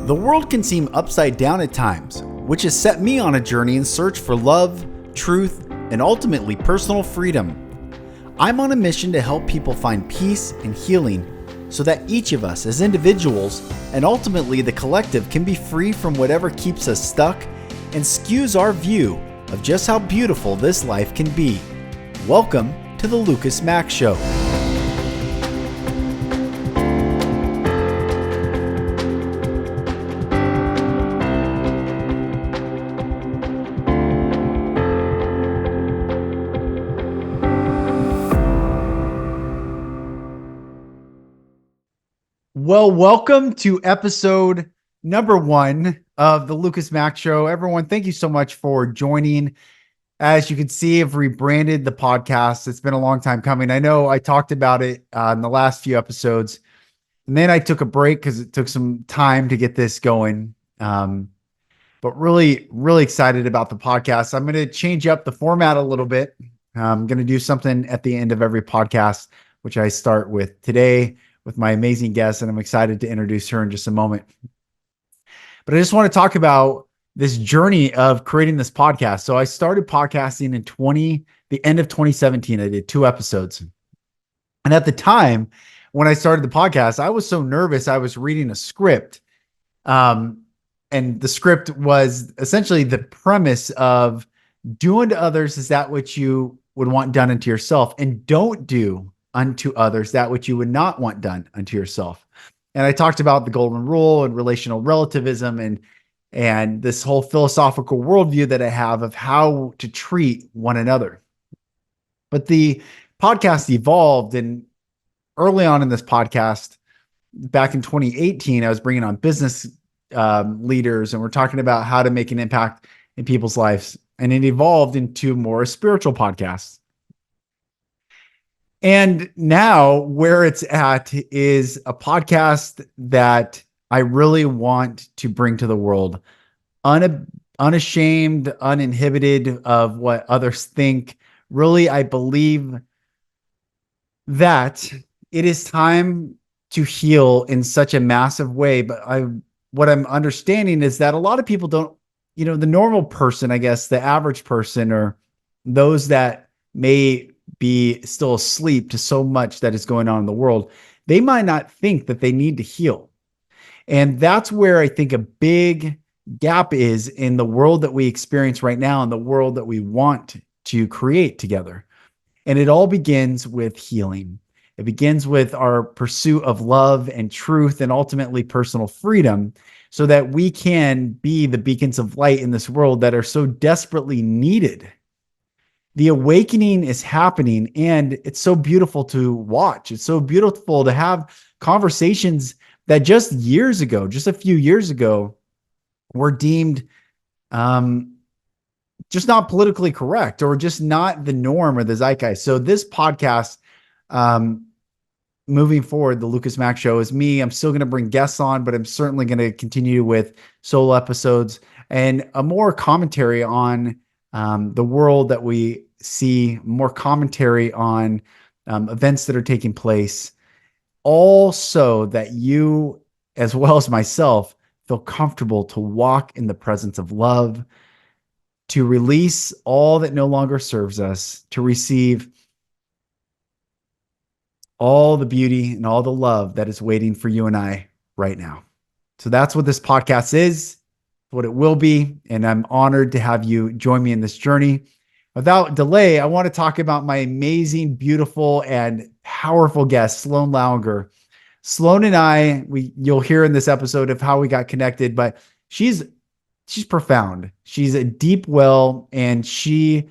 The world can seem upside down at times, which has set me on a journey in search for love, truth, and ultimately personal freedom. I'm on a mission to help people find peace and healing so that each of us as individuals and ultimately the collective can be free from whatever keeps us stuck and skews our view of just how beautiful this life can be. Welcome to the Mack Show. Well, welcome to episode number 1 of the Mack Show. Everyone, thank you so much for joining. As you can see, I've rebranded the podcast. It's been a long time coming. I know I talked about it in the last few episodes, and then I took a break because it took some time to get this going. But really excited about the podcast. I'm going to change up the format a little bit. I'm going to do something at the end of every podcast, which I start with today with my amazing guest, and I'm excited to introduce her in just a moment. But I just want to talk about this journey of creating this podcast. So I started podcasting in the end of 2017. I did 2 episodes. And at the time when I started the podcast, I was so nervous. I was reading a script. And the script was essentially the premise of do unto others is that which you would want done unto yourself, and don't do unto others that which you would not want done unto yourself. And I talked about the golden rule and relational relativism and this whole philosophical worldview that I have of how to treat one another. But the podcast evolved, and early on in this podcast, back in 2018, I was bringing on business leaders, and we're talking about how to make an impact in people's lives. And it evolved into more spiritual podcasts. And now where it's at is a podcast that I really want to bring to the world, unashamed, uninhibited of what others think. Really, I believe that it is time to heal in such a massive way. But what I'm understanding is that a lot of people don't, the normal person, I guess, the average person, or those that may be still asleep to so much that is going on in the world, they might not think that they need to heal. And that's where I think a big gap is in the world that we experience right now and the world that we want to create together. And it all begins with healing. It begins with our pursuit of love and truth and ultimately personal freedom, so that we can be the beacons of light in this world that are so desperately needed. The awakening is happening, and it's so beautiful to watch. It's so beautiful to have conversations that just a few years ago, were deemed just not politically correct or just not the norm or the zeitgeist. So this podcast, moving forward, the Mack Show is me. I'm still going to bring guests on, but I'm certainly going to continue with solo episodes and a more commentary on the world that we see, more commentary on events that are taking place, all so that you, as well as myself, feel comfortable to walk in the presence of love, to release all that no longer serves us, to receive all the beauty and all the love that is waiting for you and I right now. So that's what this podcast is, what it will be. And I'm honored to have you join me in this journey. Without delay, I want to talk about my amazing, beautiful, and powerful guest, Sloan Lauinger. Sloan and I, you'll hear in this episode of how we got connected, but she's profound. She's a deep well, and she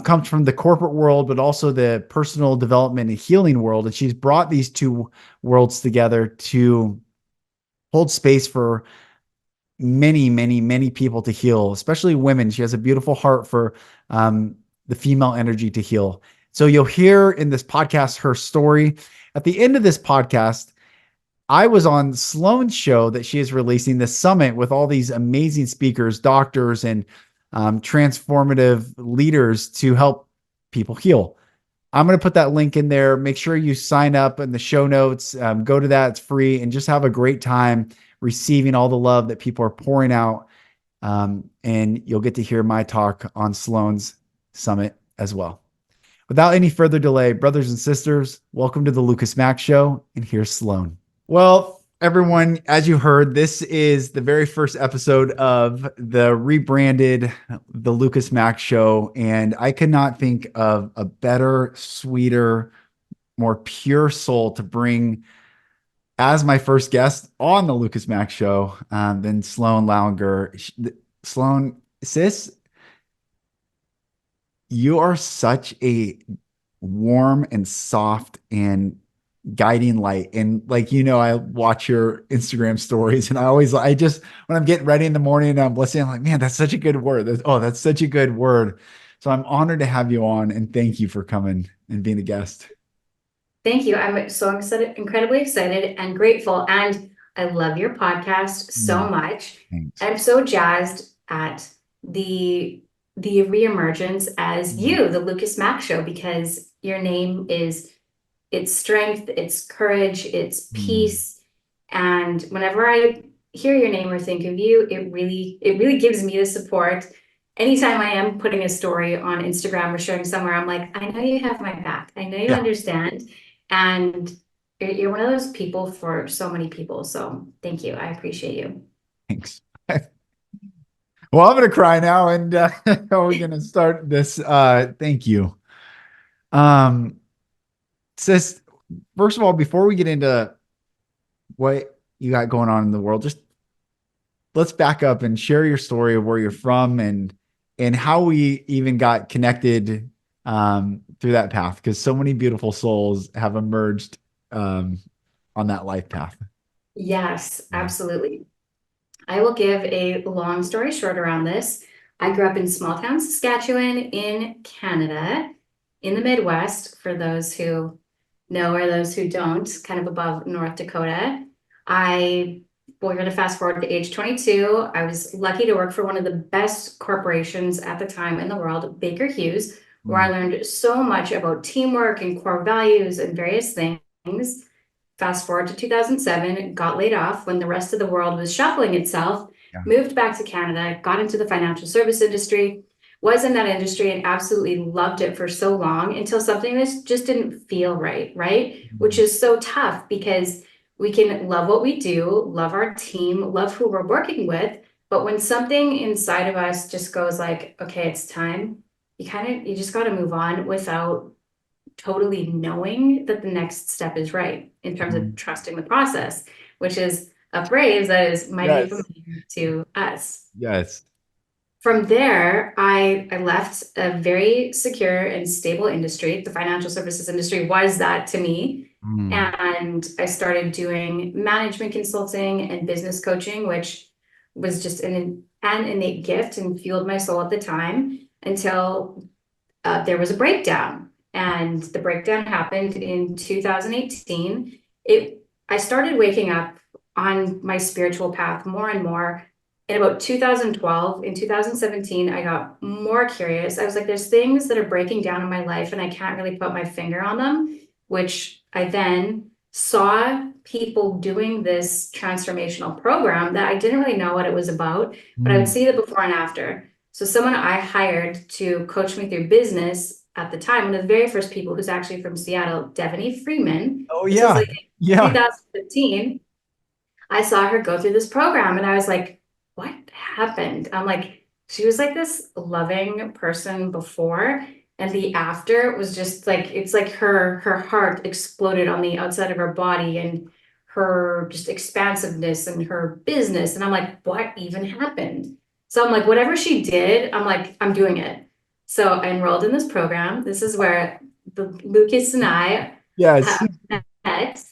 comes from the corporate world, but also the personal development and healing world. And she's brought these two worlds together to hold space for many people to heal, especially women. She has a beautiful heart for the female energy to heal. So you'll hear in this podcast her story. At the end of this podcast, I was on Sloan's show that she is releasing, this summit with all these amazing speakers, doctors, and transformative leaders to help people heal. I'm going to put that link in there. Make sure you sign up in the show notes. Go to that. It's free, and just have a great time receiving all the love that people are pouring out. And you'll get to hear my talk on Sloan's summit as well. Without any further delay, brothers and sisters, welcome to the Lucas Mack Show, and here's Sloan. Well, everyone, as you heard, this is the very first episode of the rebranded The Lucas Mack Show, and I could not think of a better, sweeter, more pure soul to bring as my first guest on the Lucas Mack Show than Sloan Lauinger. Sloan, sis, you are such a warm and soft and guiding light. And like, I watch your Instagram stories and I just, when I'm getting ready in the morning and I'm listening, I'm like, man, that's such a good word. That's such a good word. So I'm honored to have you on, and thank you for coming and being a guest. Thank you. I'm so excited, incredibly excited and grateful. And I love your podcast so much. Thanks. I'm so jazzed at the reemergence as you, the Lucas Mack Show, because your name is, it's strength, it's courage, it's peace. And whenever I hear your name or think of you, it really gives me the support. Anytime I am putting a story on Instagram or sharing somewhere, I'm like, I know you have my back. I know you understand. And you're one of those people for so many people. So thank you. I appreciate you. Thanks. Well, I'm going to cry now, and we're going to start this. Thank you. Sis, first of all, before we get into what you got going on in the world, just let's back up and share your story of where you're from and how we even got connected through that path, because so many beautiful souls have emerged on that life path. Yes, absolutely. I will give a long story short around this. I grew up in small town Saskatchewan in Canada, in the Midwest, for those who know or those who don't, kind of above North Dakota. We're going to fast forward to age 22. I was lucky to work for one of the best corporations at the time in the world, Baker Hughes, where I learned so much about teamwork and core values and various things. Fast forward to 2007, got laid off when the rest of the world was shuffling itself, moved back to Canada, got into the financial service industry, was in that industry and absolutely loved it for so long until something that just didn't feel right, Which is so tough, because we can love what we do, love our team, love who we're working with. But when something inside of us just goes like, okay, it's time, you just got to move on without totally knowing that the next step is right in terms of trusting the process, which is a phrase that might be familiar to us. Yes. From there, I left a very secure and stable industry. The financial services industry was that to me. And I started doing management consulting and business coaching, which was just an innate gift and fueled my soul at the time, until there was a breakdown. And the breakdown happened in 2018. I started waking up on my spiritual path more and more in about 2012. In 2017, I got more curious. I was like, there's things that are breaking down in my life and I can't really put my finger on them, which I then saw people doing this transformational program that I didn't really know what it was about, but I would see the before and after. So someone I hired to coach me through business at the time, one of the very first people, who's actually from Seattle, Devaney Freeman. Oh, this yeah. was like 2015. I saw her go through this program and I was like, what happened? I'm like, she was like this loving person before, and the after was just like, it's like her heart exploded on the outside of her body, and her just expansiveness and her business. And I'm like, what even happened? So I'm like, whatever she did, I'm like, I'm doing it. So I enrolled in this program. This is where Lucas and I have met,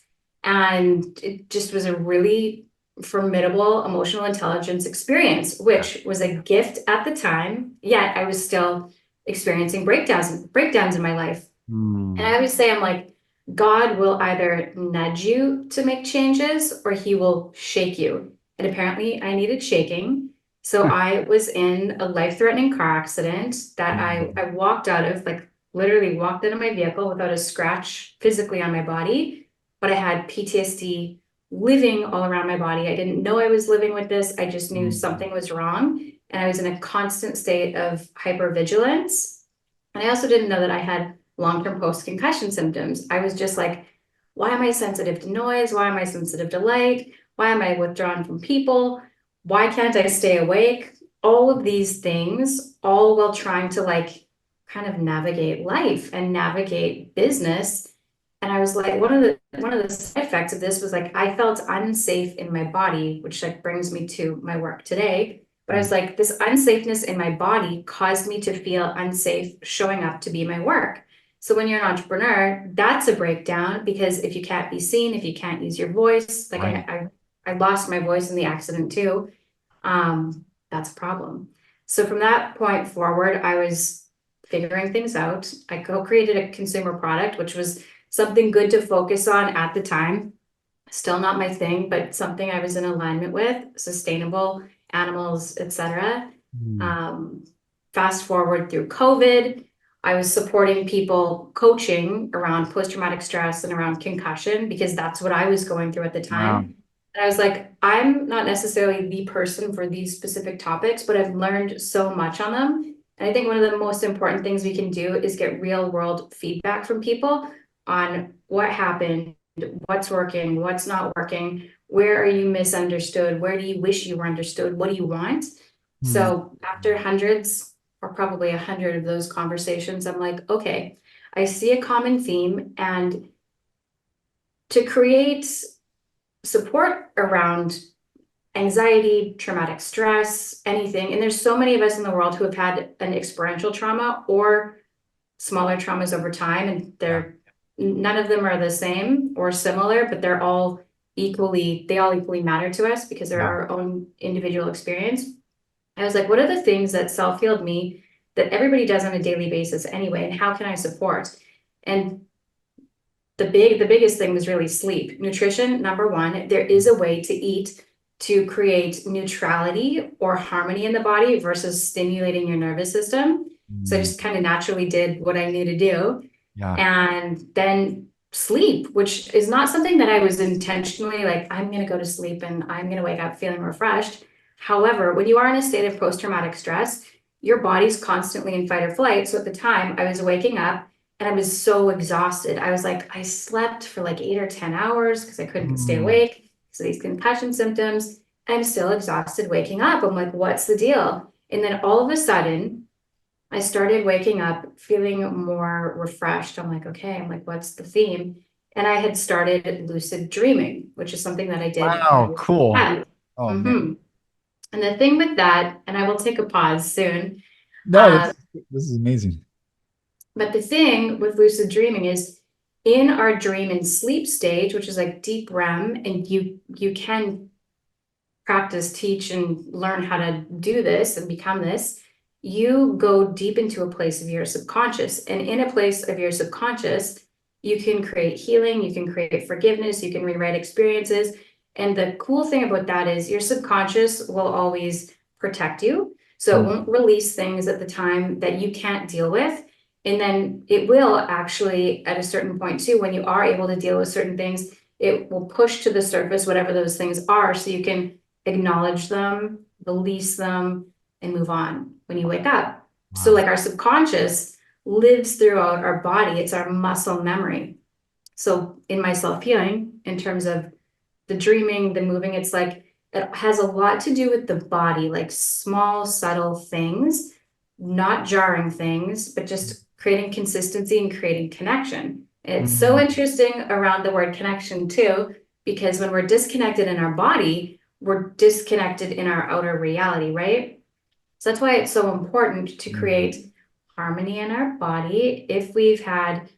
and it just was a really formidable emotional intelligence experience, which was a gift at the time. Yet I was still experiencing breakdowns in my life. And I would say, I'm like, God will either nudge you to make changes or he will shake you. And apparently I needed shaking. So I was in a life-threatening car accident that I walked out of, like literally walked out of my vehicle without a scratch physically on my body, but I had PTSD living all around my body. I didn't know I was living with this. I just knew Mm. something was wrong. And I was in a constant state of hypervigilance. And I also didn't know that I had long-term post-concussion symptoms. I was just like, why am I sensitive to noise? Why am I sensitive to light? Why am I withdrawn from people? Why can't I stay awake? All of these things, all while trying to like kind of navigate life and navigate business. And I was like, one of the side effects of this was like I felt unsafe in my body, which like brings me to my work today. But I was like, this unsafeness in my body caused me to feel unsafe showing up to be my work. So when you're an entrepreneur, that's a breakdown because if you can't be seen, if you can't use your voice, like Right. I lost my voice in the accident too. That's a problem. So from that point forward, I was figuring things out. I co-created a consumer product, which was something good to focus on at the time. Still not my thing, but something I was in alignment with, sustainable animals, etc. Mm. Um, Fast forward through COVID, I was supporting people coaching around post-traumatic stress and around concussion because that's what I was going through at the Wow. time. And I was like, I'm not necessarily the person for these specific topics, but I've learned so much on them. And I think one of the most important things we can do is get real world feedback from people on what happened, what's working, what's not working, where are you misunderstood, where do you wish you were understood, what do you want? Mm. So after hundreds or probably 100 of those conversations, I'm like, okay, I see a common theme, and to create support around anxiety, traumatic stress, anything. And there's so many of us in the world who have had an experiential trauma or smaller traumas over time, and Yeah. they're none of them are the same or similar, but they all equally matter to us because they're Yeah. our own individual experience. I was like, what are the things that self-healed me that everybody does on a daily basis anyway, and how can I support? And the biggest thing was really sleep. Nutrition, number one, there is a way to eat to create neutrality or harmony in the body versus stimulating your nervous system. So I Mm. just kind of naturally did what I knew to do. Yeah. And then sleep, which is not something that I was intentionally like, I'm going to go to sleep and I'm going to wake up feeling refreshed. However, when you are in a state of post-traumatic stress, your body's constantly in fight or flight. So at the time, I was waking up and I was so exhausted. I was like, I slept for like 8 or 10 hours because I couldn't stay Mm. awake. So these concussion symptoms, I'm still exhausted waking up. I'm like, what's the deal? And then all of a sudden, I started waking up feeling more refreshed. I'm like, okay, I'm like, what's the theme? And I had started lucid dreaming, which is something that I did when I Wow. was Cool. 10. Oh man. Mm-hmm. And the thing with that, and I will take a pause soon, No, uh, this is amazing. but the thing with lucid dreaming is in our dream and sleep stage, which is like deep REM, and you can practice, teach, and learn how to do this and become this, you go deep into a place of your subconscious. And in a place of your subconscious, you can create healing, you can create forgiveness, you can rewrite experiences. And the cool thing about that is your subconscious will always protect you. So it Mm. won't release things at the time that you can't deal with. And then it will actually, at a certain point too, when you are able to deal with certain things, it will push to the surface whatever those things are so you can acknowledge them, release them, and move on when you wake up. So, Wow. like our subconscious lives throughout our body, it's our muscle memory. So, in my self healing, in terms of the dreaming, the moving, it's like it has a lot to do with the body, like small, subtle things, not jarring things, but just creating consistency and creating connection. And it's so Mm. interesting around the word connection, too, because when we're disconnected in our body, we're disconnected in our outer reality, right? So that's why it's so important to Mm. create harmony in our body if we've had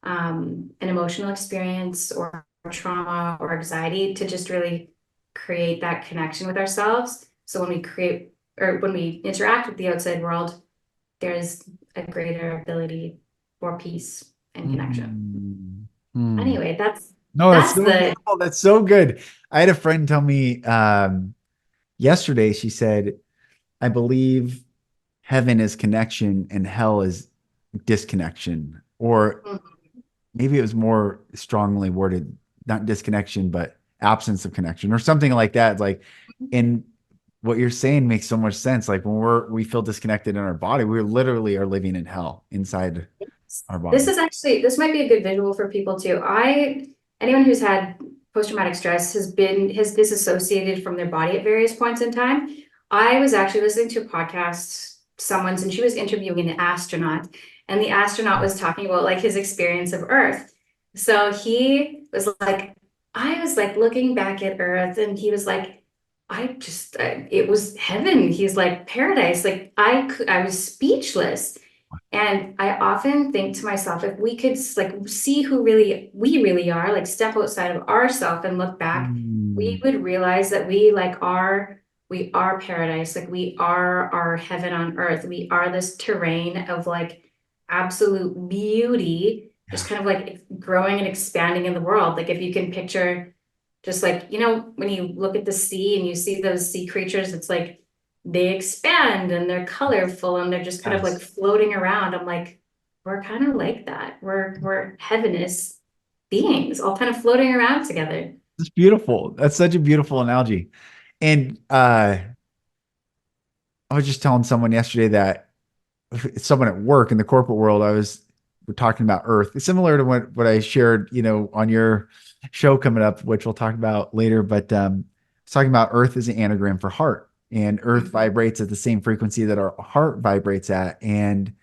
an emotional experience or trauma or anxiety to just really create that connection with ourselves. So when we create or when we interact with the outside world, there's a greater ability for peace and connection. Mm. Mm. Anyway, No, that's that's so the beautiful. That's so good. I had a friend tell me yesterday, she said, I believe heaven is connection and hell is disconnection. Or maybe it was more strongly worded, not disconnection, but absence of connection or something like that. Like, and what you're saying makes so much sense. Like when we feel disconnected in our body, we literally are living in hell inside our This body. is actually, this might be a good visual for people too. Anyone who's had post-traumatic stress has disassociated from their body at various points in time. I was actually listening to a podcast, and she was interviewing an astronaut, and the astronaut was talking about like his experience of Earth. So he was like, I was like looking back at Earth, and he was like, it was heaven. He's like paradise. Like I was speechless. And I often think to myself, if we could like see who we really are, like step outside of ourselves and look back, we Mm, would realize that we are paradise, like we are our heaven on earth. We are this terrain of like absolute beauty, yeah. just kind of like growing and expanding in the world. Like if you can picture just like, when you look at the sea and you see those sea creatures, it's like they expand and they're colorful and they're just kind of like Yes. floating around. I'm like, we're kind of like that. We're heavenous beings, all kind of floating around together. It's beautiful. That's such a beautiful analogy. And I was just telling someone yesterday that someone at work in the corporate world, we're talking about Earth, similar to what I shared, on your show coming up, which we'll talk about later. But I was talking about Earth as an anagram for heart, and Earth Mhm. vibrates at the same frequency that our heart vibrates at, and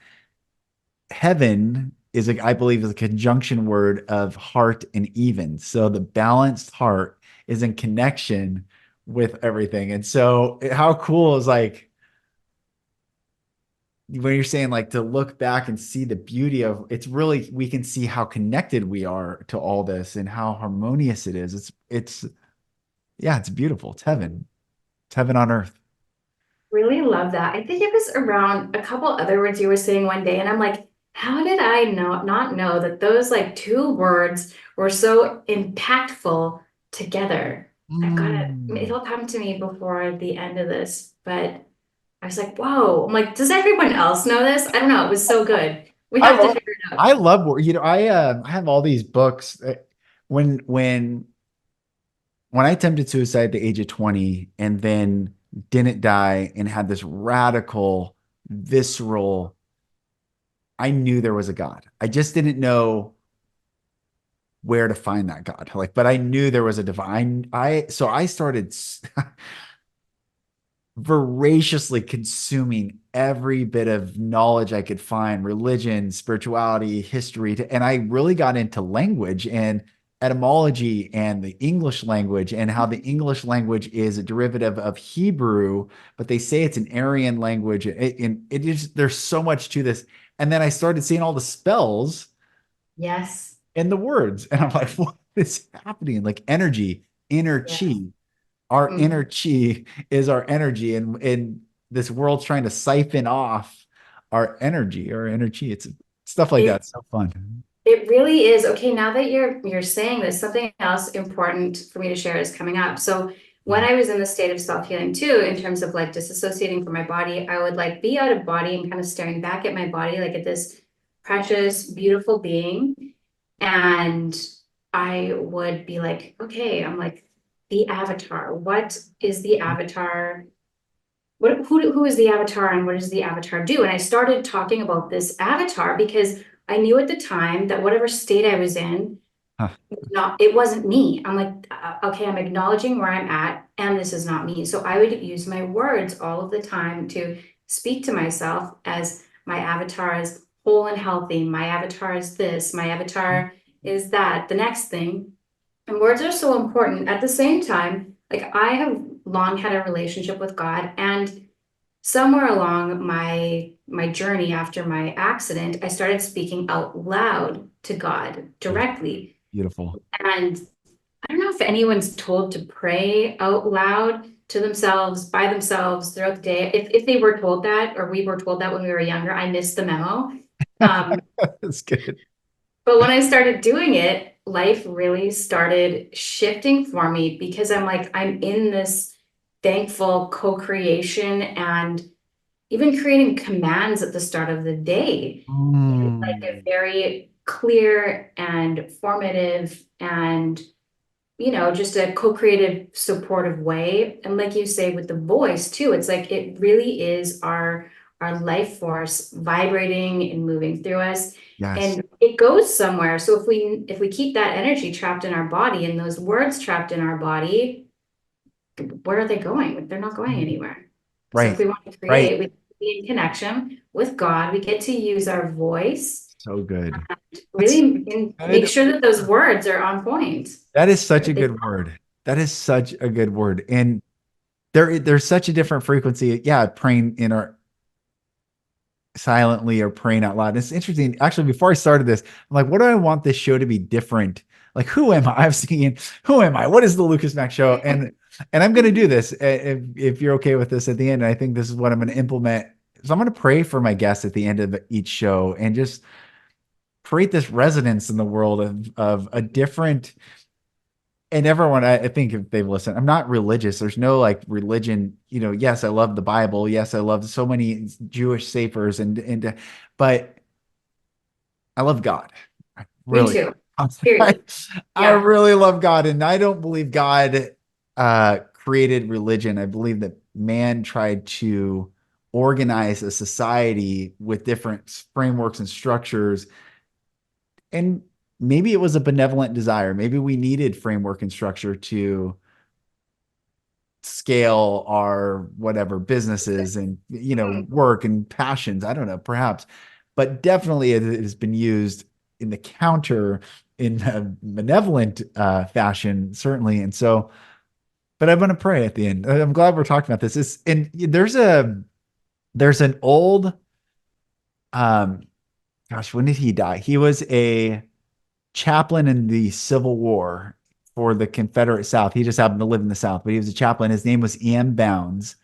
heaven is I believe is a conjunction word of heart and even. So the balanced heart is in connection with everything. And so how cool is like when you're saying like to look back and see the beauty of it's really we can see how connected we are to all this and how harmonious it is. It's yeah, it's beautiful. It's heaven. It's heaven on earth. Really love that. I think it was around a couple other words you were saying one day, and I'm like, how did I not know that those like two words were so impactful together? I've got it. Mm. It'll come to me before the end of this, but I was like, whoa. I'm like, does everyone else know this? I don't know. It was so good. We I have to love figure it out. I love I have all these books. When when when I attempted suicide at the age of 20 and then didn't die and had this radical, visceral, I knew there was a God. I just didn't know where to find that God. Like, but I knew there was a divine. So I started voraciously consuming every bit of knowledge I could find, religion, spirituality, history, and I really got into language and etymology and the English language and how the English language is a derivative of Hebrew, but they say it's an Aryan language. And it is there's so much to this. And then I started seeing all the spells Yes. and the words, and I'm like, what is happening? Like energy, inner Yes. chi, our Mhm. inner chi is our energy, and this world's trying to siphon off our energy, our energy. It's stuff like that. It It's so fun. it really is. Okay, now that you're saying this, something else important for me to share is coming up. So when Mm. I was in the state of self-healing too, in terms of like disassociating from my body, I would like be out of body and kind of staring back at my body, like at this precious, beautiful being. And I would be like, okay, I'm like the avatar. What is the avatar? Who is the avatar and what does the avatar do? And I started talking about this avatar because I knew at the time that whatever state I was in, Huh. it wasn't me. I'm like, okay, I'm acknowledging where I'm at, and this is not me. So I would use my words all of the time to speak to myself as my avatar is whole and healthy. My avatar is this. My avatar is that. The next thing. And words are so important. At the same time, like I have long had a relationship with God, and somewhere along my journey after my accident, I started speaking out loud to God directly. Beautiful. And I don't know if anyone's told to pray out loud to themselves, by themselves throughout the day. If they were told that, or we were told that when we were younger, I missed the memo. Um, That's good. but when I started doing it, life really started shifting for me because I'm like, I'm in this thankful co-creation and even creating commands at the start of the day in like a Mm. very clear and formative and just a co-creative, supportive way. And like you say, with the voice too, it's like it really is our life force vibrating and moving through us. Yes. And it goes somewhere. So if we keep that energy trapped in our body and those words trapped in our body, where are they going? They're not going anywhere. So if Right. we want to Right. create, we be in connection with God. We get to use our voice, So good. That's really make good. sure that those words are on point. That is such a good word. That is such a good word. And there's such a different frequency. Yeah, praying in our silently or praying out loud. It's interesting. Actually, before I started this, I'm like, what do I want this show to be different? Like, who am I? I was thinking, who am I? What is the Lucas Mack show? And I'm going to do this if you're okay with this at the end. I think this is what I'm going to implement. So I'm going to pray for my guests at the end of each show and just create this resonance in the world of a different. And everyone, I think if they've listened, I'm not religious. There's no like religion, yes, I love the Bible. Yes, I love so many Jewish saphers but I love God. I Me really, too. I, Period. I Yeah. really love God. And I don't believe God created religion. I believe that man tried to organize a society with different frameworks and structures. And maybe it was a benevolent desire. Maybe we needed framework and structure to scale our whatever businesses and work and passions. I don't know, perhaps, but definitely it has been used in the counter in a benevolent fashion, certainly. And so, but I'm going to pray at the end. I'm glad we're talking about this. And there's an old um gosh, when did he die? He was a chaplain in the Civil War for the Confederate South. He just happened to live in the South, but he was a chaplain. His name was E.M. Bounds.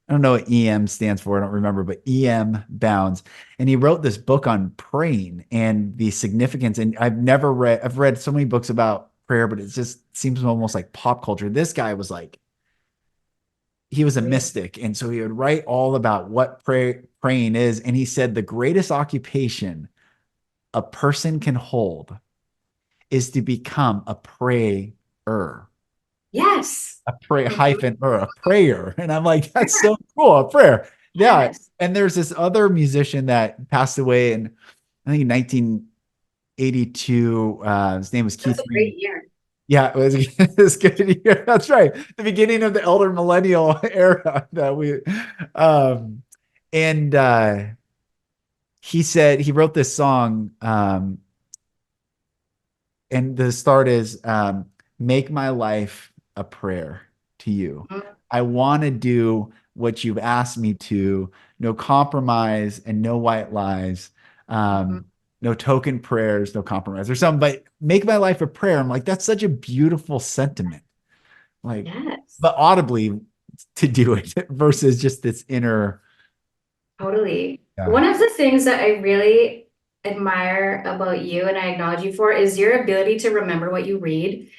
I don't know what EM stands for. I don't remember, but EM Bounds. And he wrote this book on praying and the significance. And I've read so many books about prayer, but it just seems almost like pop culture. This guy was like, he was a mystic. And so he would write all about what praying is. And he said the greatest occupation a person can hold is to become a prayer, Yes. a pray Mhm. hyphen or a prayer. And I'm like, that's so cool, a prayer. Yeah. Yes. And there's this other musician that passed away in, I think, 1982. His name was That's Keith a Green. great year. Yeah, it was, it was good. Yeah, that's right. The beginning of the elder millennial era that um, and he said he wrote this song. And the start is make my life a prayer to you. Mhm. I want to do what you've asked me to. No compromise and no white lies. Mhm. No token prayers, no compromise or something, but make my life a prayer. I'm like, that's such a beautiful sentiment. Like, Yes. but audibly to do it versus just this inner. Totally. Yeah. One of the things that I really admire about you and I acknowledge you for is your ability to remember what you read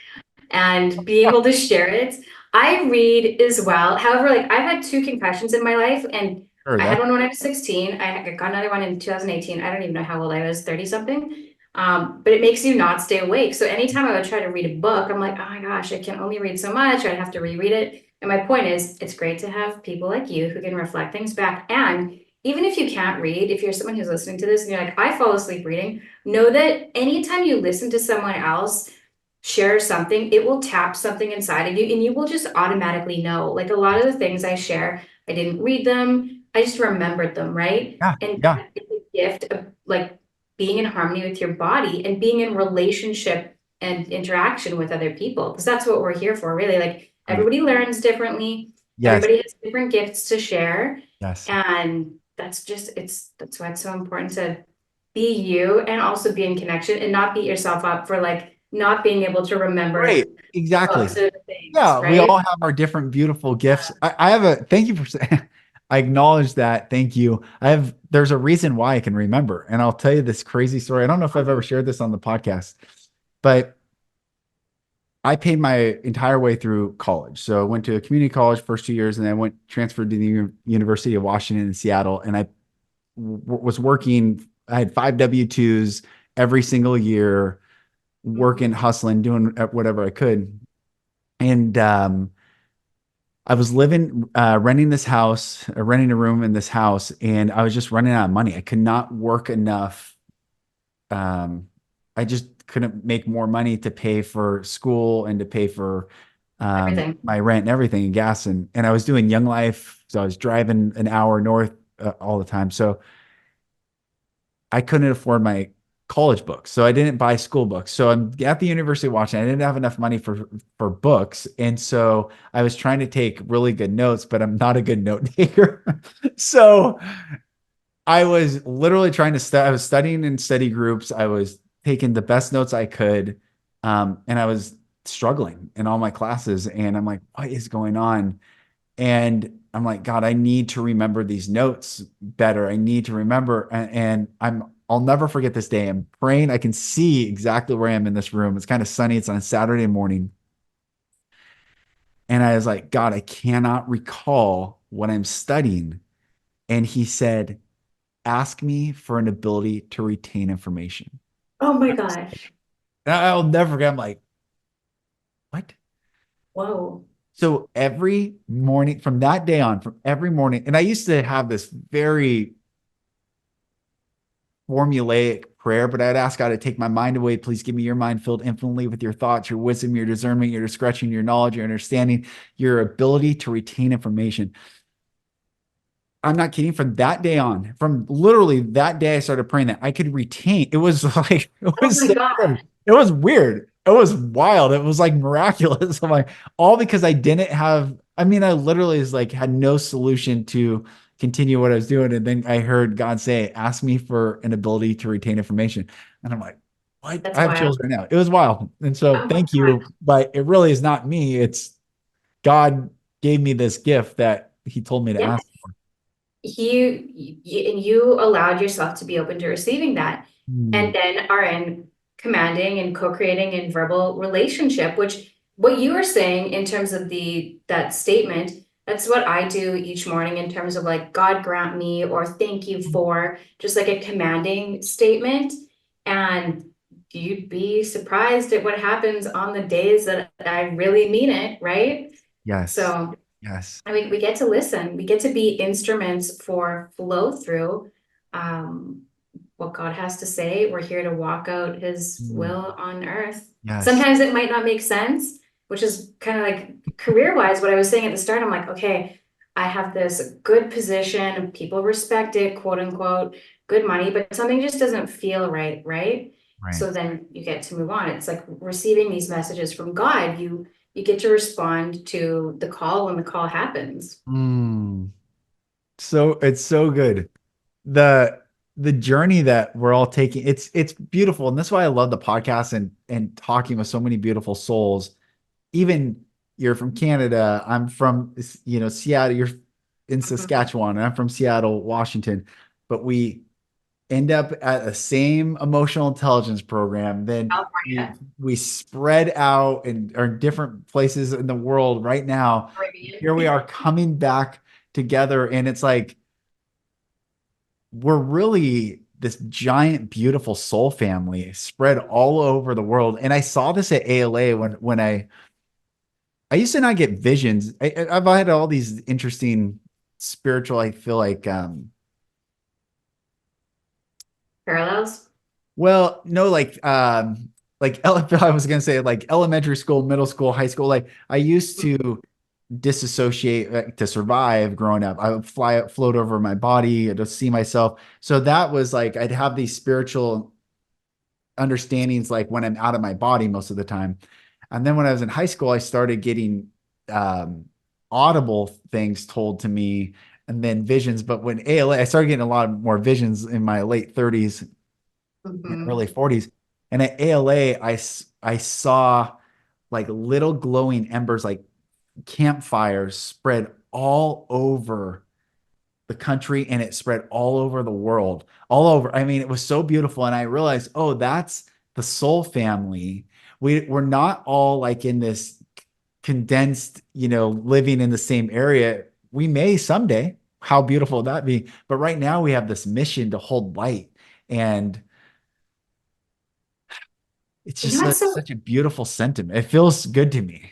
and be able to share it. I read as well. However, like I've had two concussions in my life and Sure, I had that one when I was 16. I got another one in 2018. I don't even know how old I was, 30 something. But it makes you not stay awake. So anytime I would try to read a book, I'm like, oh my gosh, I can only read so much. I'd have to reread it. And my point is, it's great to have people like you who can reflect things back. And even if you can't read, if you're someone who's listening to this and you're like, I fall asleep reading, know that anytime you listen to someone else share something, it will tap something inside of you and you will just automatically know. Like a lot of the things I share, I didn't read them, I just remembered them, right? yeah, And yeah, that is a gift of like being in harmony with your body and being in relationship and interaction with other people. Because that's what we're here for, really. Like great. everybody learns differently, Yes, everybody has different gifts to share. yes. And that's why it's so important to be you and also be in connection and not beat yourself up for like not being able to Right, remember exactly. books or things, Yeah, we right? all have our different beautiful gifts. I have a thank you for saying I acknowledge that. Thank you. There's a reason why I can remember, and I'll tell you this crazy story. I don't know if I've ever shared this on the podcast, but I paid my entire way through college. So I went to a community college first 2 years, and then I went transferred to the University of Washington in Seattle, and I was working. I had 5 W-2s every single year, working, Mhm. hustling, doing whatever I could. And I was renting this house, renting a room in this house, and I was just running out of money. I could not work enough. Um, I just couldn't make more money to pay for school and to pay for Everything. my rent and everything and gas. And I was doing Young Life. So I was driving an hour north all the time. So I couldn't afford my college books. So I didn't buy school books. So I'm at the University of Washington. I didn't have enough money for books. And so I was trying to take really good notes, but I'm not a good note taker. So I was literally trying to I was studying in study groups. I was taking the best notes I could. And I was struggling in all my classes. And I'm like, what is going on? And I'm like, God, I need to remember these notes better. I need to remember. And I'll never forget this day. I'm praying. I can see exactly where I am in this room. It's kind of sunny. It's on a Saturday morning. And I was like, God, I cannot recall what I'm studying. And he said, ask me for an ability to retain information. Oh my gosh. And I'll never forget. I'm like, what? Whoa. So every morning from that day on, from every morning, and I used to have this very formulaic prayer, but I'd ask God to take my mind away. Please give me your mind filled infinitely with your thoughts, your wisdom, your discernment, your discretion, your knowledge, your understanding, your ability to retain information. I'm not kidding. From that day on, from literally that day, I started praying that I could retain. It was like, it Oh was my so God. good. It was weird. It was wild. It was like miraculous. I'm like, all because I didn't have, I mean, I literally is like had no solution to continue what I was doing. And then I heard God say, ask me for an ability to retain information. And I'm like, what? That's I have wild. chills right now. It was wild. And so Oh my thank God. you. But it really is not me. It's God gave me this gift that he told me to Yeah. ask. You allowed yourself to be open to receiving that, Hmm. and then are in commanding and co-creating in verbal relationship, which what you were saying in terms of that statement, that's what I do each morning in terms of like God grant me or thank you for, just like a commanding statement. And you'd be surprised at what happens on the days that I really mean it, right? Yes. So Yes. I mean, we get to listen, we get to be instruments for flow through what God has to say. We're here to walk out his Mm. will on earth. Yes. Sometimes it might not make sense, which is kind of like career-wise, what I was saying at the start. I'm like, okay, I have this good position, people respect it, quote unquote, good money, but something just doesn't feel right, right? Right. So then you get to move on. It's like receiving these messages from God. You get to respond to the call when the call happens. Mm. So it's so good. The the journey that we're all taking, it's beautiful. And that's why I love the podcast and talking with so many beautiful souls. Even you're from Canada, I'm from Seattle, you're in Mhm. Saskatchewan, and I'm from Seattle, Washington. But we end up at the same emotional intelligence program, then California, we spread out and are in different places in the world right now. Here we Caribbean. are coming back together, and it's like we're really this giant, beautiful soul family spread all over the world. And I saw this at ALA when I used to not get visions. I've had all these interesting spiritual, I feel Parallels. well, no, I was gonna say like elementary school, middle school, high school. Like I used to disassociate to survive growing up. I would float over my body to see myself. So that was like I'd have these spiritual understandings like when I'm out of my body most of the time. And then when I was in high school, I started getting um, audible things told to me and then visions. But when ALA, I started getting a lot more visions in my late 30s and Mhm. early 40s. And at ALA, I saw like little glowing embers, like campfires spread all over the country and it spread all over the world, all over. I mean, it was so beautiful. And I realized, oh, that's the soul family. We're not all like in this condensed, living in the same area. We may someday. How beautiful would that be? But right now we have this mission to hold light. And it's You just know what's so such a beautiful sentiment. It feels good to me.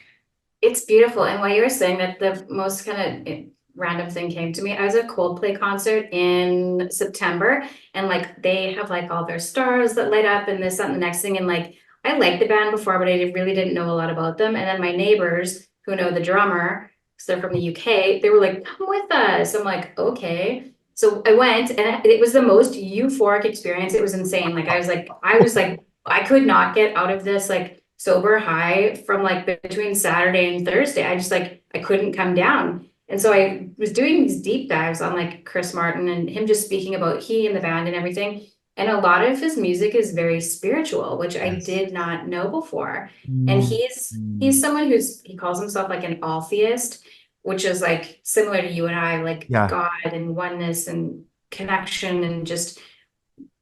It's beautiful. And while you were saying that, the most kind of random thing came to me. I was at a Coldplay concert in September, and like they have like all their stars that light up and this, that, and the next thing. And like I liked the band before, but I really didn't know a lot about them. And then my neighbors who know the drummer, because they're from the UK, they were like, come with us. I'm like, okay. So I went, and it was the most euphoric experience. It was insane. Like I could not get out of this like sober high from like between Saturday and Thursday. I just like I couldn't come down. And so I was doing these deep dives on like Chris Martin and him just speaking about he and the band and everything. And a lot of his music is very spiritual, which I Yes. did not know before. And Mm, he's someone he calls himself like an all theist, which is like similar to you and I, like yeah. God and oneness and connection, and just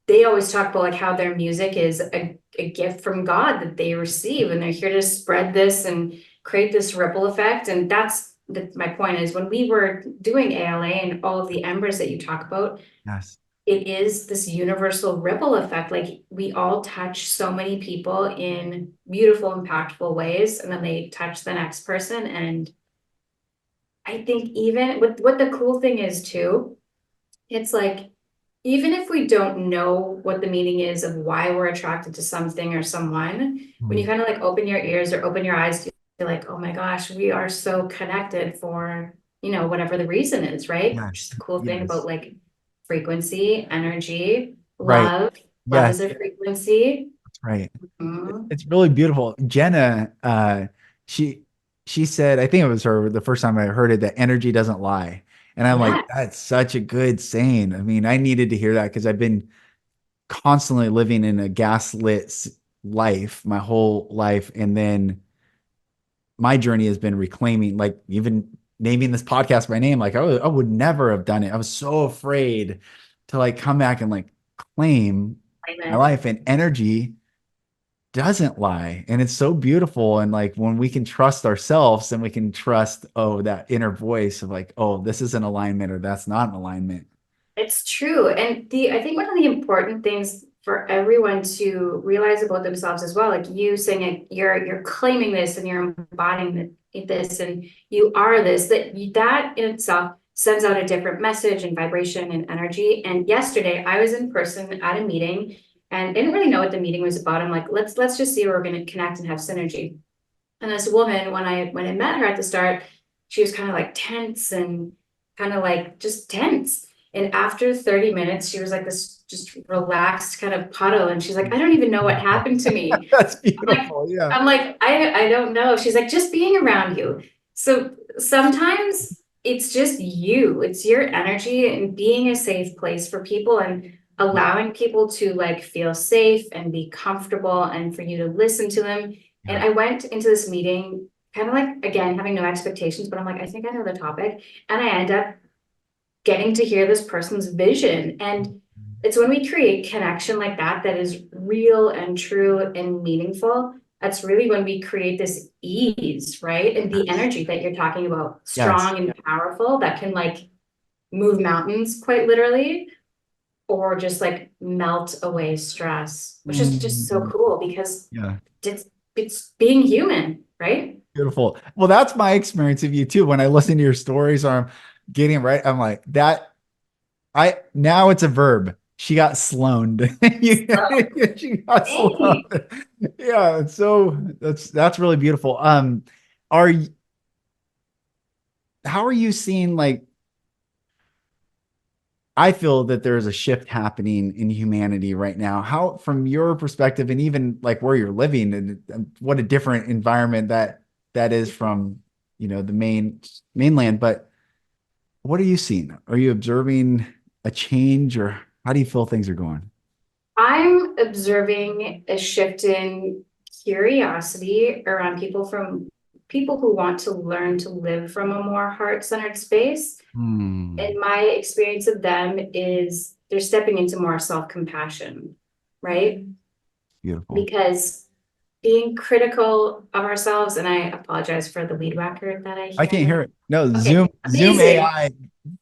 they always talk about like how their music is a gift from God that they receive, and they're here to spread this and create this ripple effect. And my point is, when we were doing ALA and all of the embers that you talk about, Yes. it is this universal ripple effect. Like we all touch so many people in beautiful, impactful ways, and then they touch the next person. And I think even what the cool thing is too, it's like even if we don't know what the meaning is of why we're attracted to something or someone, when you Mm, kind of like open your ears or open your eyes, you're like, oh my gosh, we are so connected for, whatever the reason is, right? Which is yes. the cool thing about Yes. like frequency, energy, Right. love. Love Yes. is a frequency. Right. Mhm. It's really beautiful. Jenna, she she said, I think it was her the first time I heard it, that energy doesn't lie. And I'm like, Yes. that's such a good saying. I mean, I needed to hear that because I've been constantly living in a gaslit life my whole life. And then my journey has been reclaiming, like even naming this podcast by name. Like I would never have done it. I was so afraid to like come back and like claim my Alignment. life, and energy doesn't lie. And it's so beautiful. And like when we can trust ourselves and we can trust, oh, that inner voice of like, oh, this is an alignment or that's not an alignment. It's true. And I think one of the important things for everyone to realize about themselves as well, like you saying it, you're claiming this and you're embodying this and you are this, that in itself sends out a different message and vibration and energy. And yesterday I was in person at a meeting and didn't really know what the meeting was about. I'm like, let's just see where we're going to connect and have synergy. And this woman, when I met her at the start, she was kind of like tense and kind of like just tense. And after 30 minutes, she was like this just relaxed kind of puddle. And she's like, I don't even know what Beautiful. happened to me. That's I'm like, beautiful. Yeah. I'm like, I don't know. She's like, just being around you. So sometimes it's just you, it's your energy and being a safe place for people and allowing people to like feel safe and be comfortable and for you to listen to them. Yeah. And I went into this meeting kind of like, again, having no expectations, but I'm like, I think I know the topic. And I end up getting to hear this person's vision. And it's when we create connection like that is real and true and meaningful. That's really when we create this ease, right? And the Yes. energy that you're talking about, Yes. strong and powerful, that can like move mountains quite literally, or just like melt away stress, which is just so Mm, cool because yeah. it's it's being human, right? Beautiful. Well, that's my experience of you too. When I listen to your stories or I'm getting it right, I'm like, that I now it's a verb. She got Sloaned. She got Hey, Sloaned. Yeah, so that's really beautiful. Are how are you seeing, like, I feel that there is a shift happening in humanity right now. How, from your perspective, and even like where you're living, and what a different environment that is from, the mainland. But what are you seeing? Are you observing a change, or how do you feel things are going? I'm observing a shift in curiosity around people who want to learn to live from a more heart-centered space. Hmm. And my experience of them is they're stepping into more self-compassion, right? Beautiful. Because being critical of ourselves, and I apologize for the weed whacker that I I hear in can't the hear it. No, okay, Zoom amazing. AI,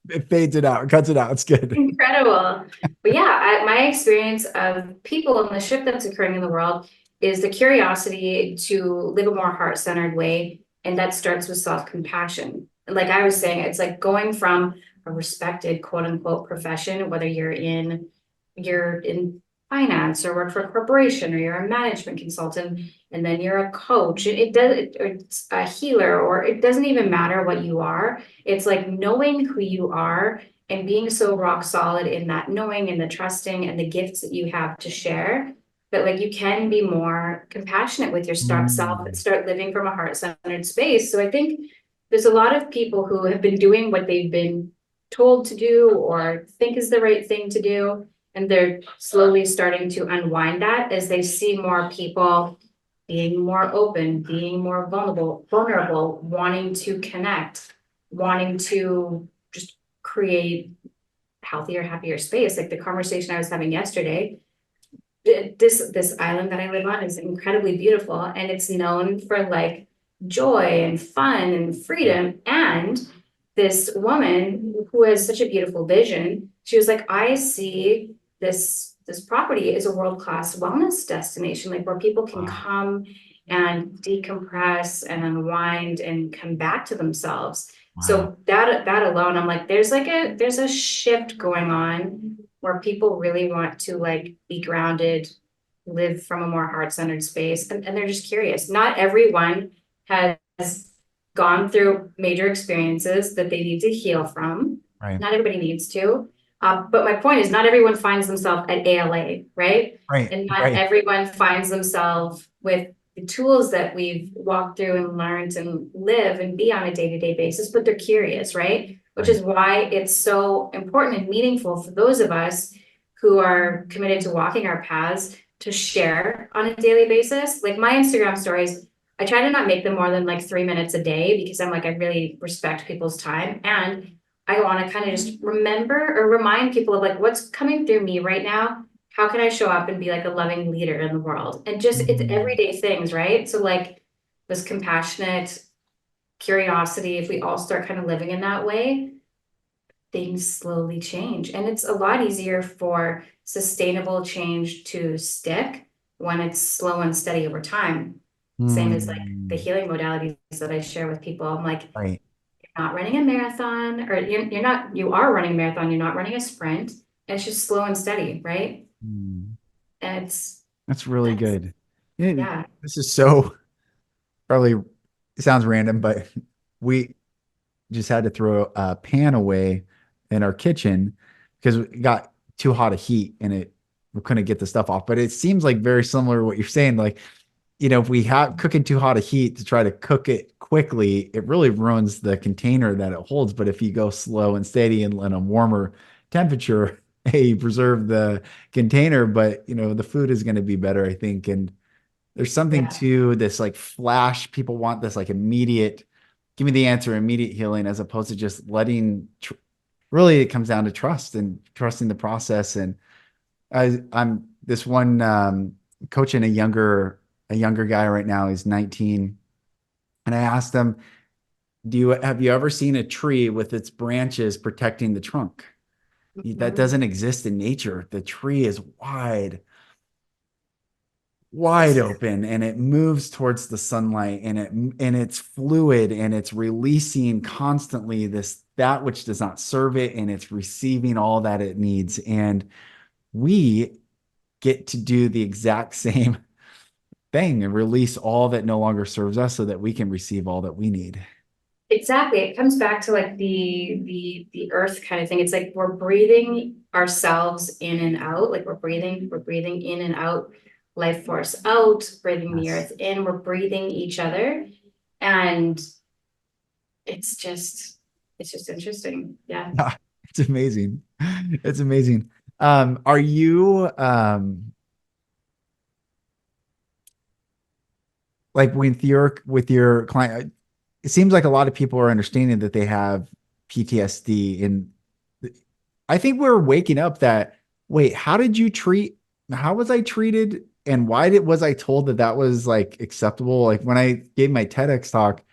it fades it out, cuts it out. It's good. Incredible. But yeah, my experience of people and the shift that's occurring in the world is the curiosity to live a more heart-centered way. And that starts with self-compassion. Like I was saying, it's like going from a respected quote unquote profession, whether you're in finance or work for a corporation or you're a management consultant, and then you're a coach. Or it's a healer, or it doesn't even matter what you are. It's like knowing who you are and being so rock solid in that knowing and the trusting and the gifts that you have to share, that like you can be more compassionate with your self and Mm, start living from a heart-centered space. So I think there's a lot of people who have been doing what they've been told to do or think is the right thing to do, and they're slowly starting to unwind that as they see more people being more open, being more vulnerable, wanting to connect, wanting to just create healthier, happier space. Like the conversation I was having yesterday, this island that I live on is incredibly beautiful, and it's known for like joy and fun and freedom. And this woman who has such a beautiful vision, she was like, I see this property as a world-class wellness destination, like where people can wow. come and decompress and unwind and come back to themselves. Wow. So that alone, I'm like, there's a shift going on where people really want to like be grounded, live from a more heart-centered space, and they're just curious. Not everyone has gone through major experiences that they need to heal from. Right. Not everybody needs to. But my point is, not everyone finds themselves at ALA, right? Right. And not Right. everyone finds themselves with the tools that we've walked through and learned and live and be on a day-to-day basis, but they're curious, right? Which Right. is why it's so important and meaningful for those of us who are committed to walking our paths to share on a daily basis. Like my Instagram stories, I try to not make them more than like 3 minutes a day, because I'm like, I really respect people's time. And I want to kind of just remember or remind people of like what's coming through me right now. How can I show up and be like a loving leader in the world? And just it's Mm, everyday things, right? So like this compassionate curiosity, if we all start kind of living in that way, things slowly change. And it's a lot easier for sustainable change to stick when it's slow and steady over time. Same as like the mm, healing modalities that I share with people. I'm like, right. you're not running a marathon, or you're not, you are running a marathon, you're not running a sprint. And it's just slow and steady, right? Mm, And that's really that's, good. Yeah, yeah. this is so probably it sounds random, but we just had to throw a pan away in our kitchen because it got too hot of heat and we couldn't get the stuff off. But it seems like very similar to what you're saying. Like, if we have cooking too hot of heat to try to cook it quickly, it really ruins the container that it holds. But if you go slow and steady and let a warmer temperature, hey, you preserve the container, but the food is going to be better, I think. And there's something Yeah. to this like flash. People want this like immediate, give me the answer, immediate healing, as opposed to just really it comes down to trust and trusting the process. And I'm this one coaching a younger guy right now. He's 19, and I asked him, have you ever seen a tree with its branches protecting the trunk? That Mhm. doesn't exist in nature. The tree is wide It's open, and it moves towards the sunlight, and it's fluid, and it's releasing constantly that which does not serve it, and it's receiving all that it needs. And we get to do the exact same thing and release all that no longer serves us so that we can receive all that we need. exactly. It comes back to like the earth kind of thing. It's like we're breathing ourselves in and out, like we're breathing in and out, life force out, breathing the Yes. earth in, we're breathing each other. And it's just it's just interesting. Yeah. Yeah, it's amazing. It's amazing. Are you like with your client, it seems like a lot of people are understanding that they have PTSD, and I think we're waking up that, wait, how was I treated, and why was I told that that was like acceptable? Like when I gave my TEDx talk,